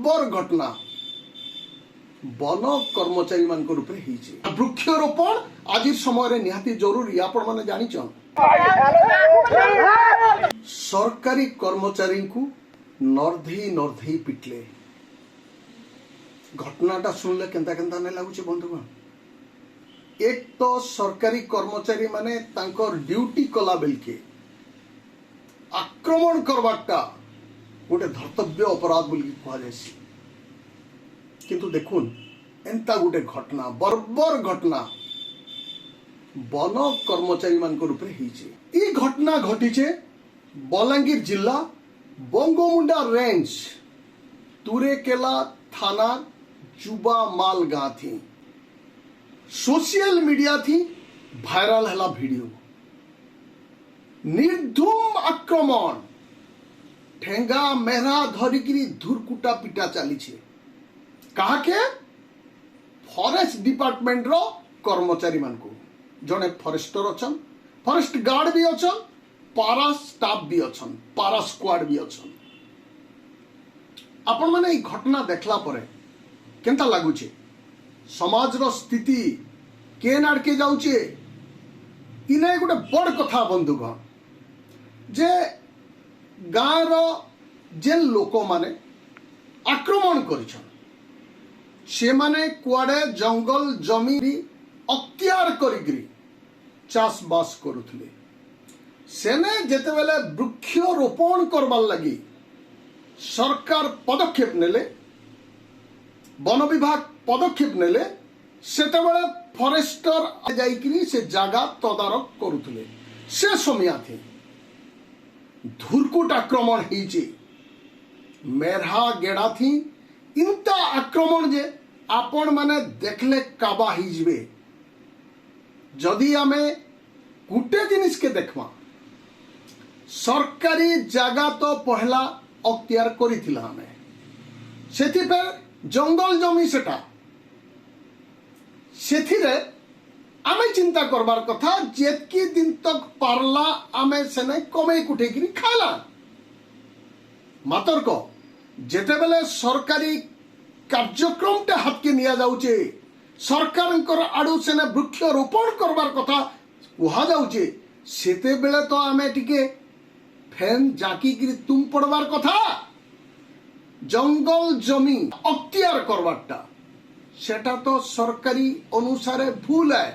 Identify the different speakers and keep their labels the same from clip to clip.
Speaker 1: बर्बर घटना वन कर्मचारी मान वृक्षरोपण आज समय निहाती जरूरी। आपण माने जानिछन सरकारी कर्मचारी को नर्धई पिटले घटनाटा सुनले केंता केंता नहीं लगुचे बंधुगण। एक तो सरकारी कर्मचारी माने तांकर ड्यूटी कला बेलके आक्रमण करवाटा गोटे धर्तव्य अपराध बोली कह जासी। किंतु देखुन एंता गोटे घटना बर्बर घटना वन कर्मचारी मान रूपे होइछे। ई घटना घटीचे बलांगीर जिला बंगोमुंडा रेंज तुरेकेला थाना जुबा माल गाँ थी। सोशल मीडिया थी वायरल हला वीडियो निर्धूम आक्रमण ठेंगा मेहरा धरिकी धुरकुटा पिटा चली कहा के फॉरेस्ट डिपार्टमेंट रो कर्मचारी मान को जने फॉरेस्टर अछन फॉरेस्ट गार्ड भी अछन पारा स्टाफ भी अछन पारा स्क्वाड भी अछन। आपण माने ई घटना देखला परे केंता लागुचे समाज रो स्थिति केन आड़के जाउचे इने गोटे बड़ कथा बंधुगण जे गाँव रो जेन लोक माने आक्रमण करिछन से माने कुआडे जंगल जमी अख्तियार करी चाष बास करुथले सेने जेते बेले वृक्षरोपण करबार लगी सरकार पदक्षेप नेले वन विभाग पदक्षेप नेले सेते बेले फॉरेस्टर जाइकरी से जगह तदारक करुथले से समय थे धुरकुट आक्रमण होइचे मेरहा गेड़ा थी इंता आक्रमण जे आपण माने देखले काबा हिजबे। जदि आमे गुटे जिनिस के देखमा सरकारी जगह तो पहला अख्तियार करिथिला आमे सेथि पे जंगल जमी सेटा सेथिरे आमे चिंता करबार कथा जेतकी दिन तक पारला आमे सेने कमे कुटेगिरी खाला मातर को जेते बेले सरकारी कार्यक्रम टे हाथ के निया जाउचे सरकार आड़ू सेने वृक्षरोपण करबार कथा कहा जाउचे सेते बेले तो आमे टिके फैन जाकी गिरी तुम पड़बार कथा जंगल जमी अख्तियार करबारटा सेटा तो सरकारी अनुसारे भूल है।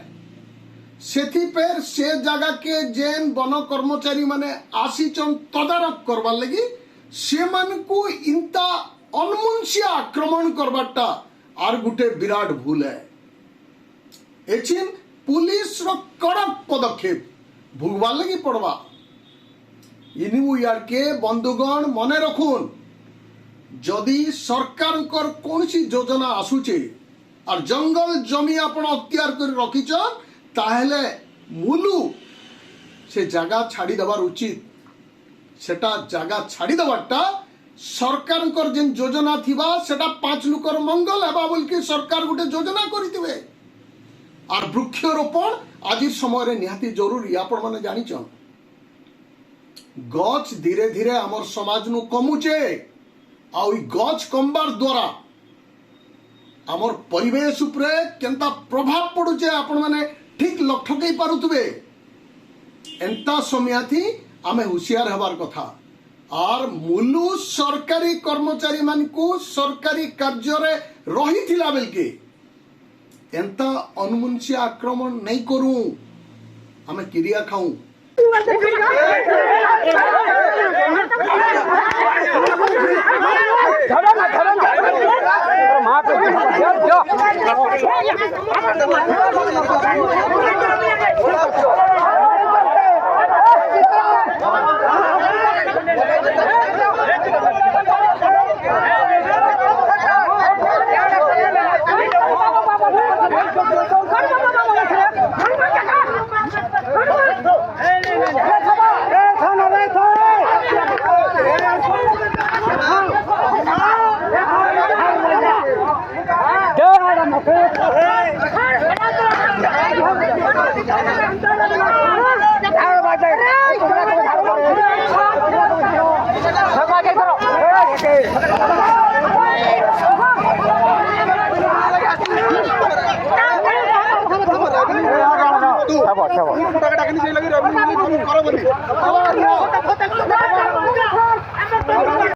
Speaker 1: सेथि पर से जगह के जेन वन कर्मचारी माने आसीचन तदारक करबार लगी से मान को इंता अनमुंसिया आक्रमण करबाटा आर गुटे विराट भूल है। एचिन पुलिस रो कड़क पदक्षेप भुगवार लगी पड़वा। इनु यार के बंधुगण मने रखुन जदि सरकार कौन सी योजना आसुचे और जंगल जमी आपण अख्तियार कर रखिछन ताहेले मुलु से जगह छाड़ी देवार उचित सेटा जगह छाड़ी देवारटा सरकार जेन योजना थिबा सेटा 5 लुकर मंगल हेबा बोल के सरकार गुटे योजना करिथिबे और वृक्षरोपण आज समय रे निहाती जरूरी। आपण माने जानिछन गछ धीरे धीरे हमर समाज नु कमुचे आ ओई गछ कमबार द्वारा हमर परिवेश उपरे केंता प्रभाव पडुचे आपण माने ठीक लठकई पारुतबे। एंता समय थी आमे होशियार हबार कथा और मुलु सरकारी कर्मचारी मान को सरकारी कार्य रे रही थिला बेलके एंता अनुमंसिया आक्रमण नहीं करूं आमे क्रिया खाऊं।
Speaker 2: Hey! ঠাব ঠাব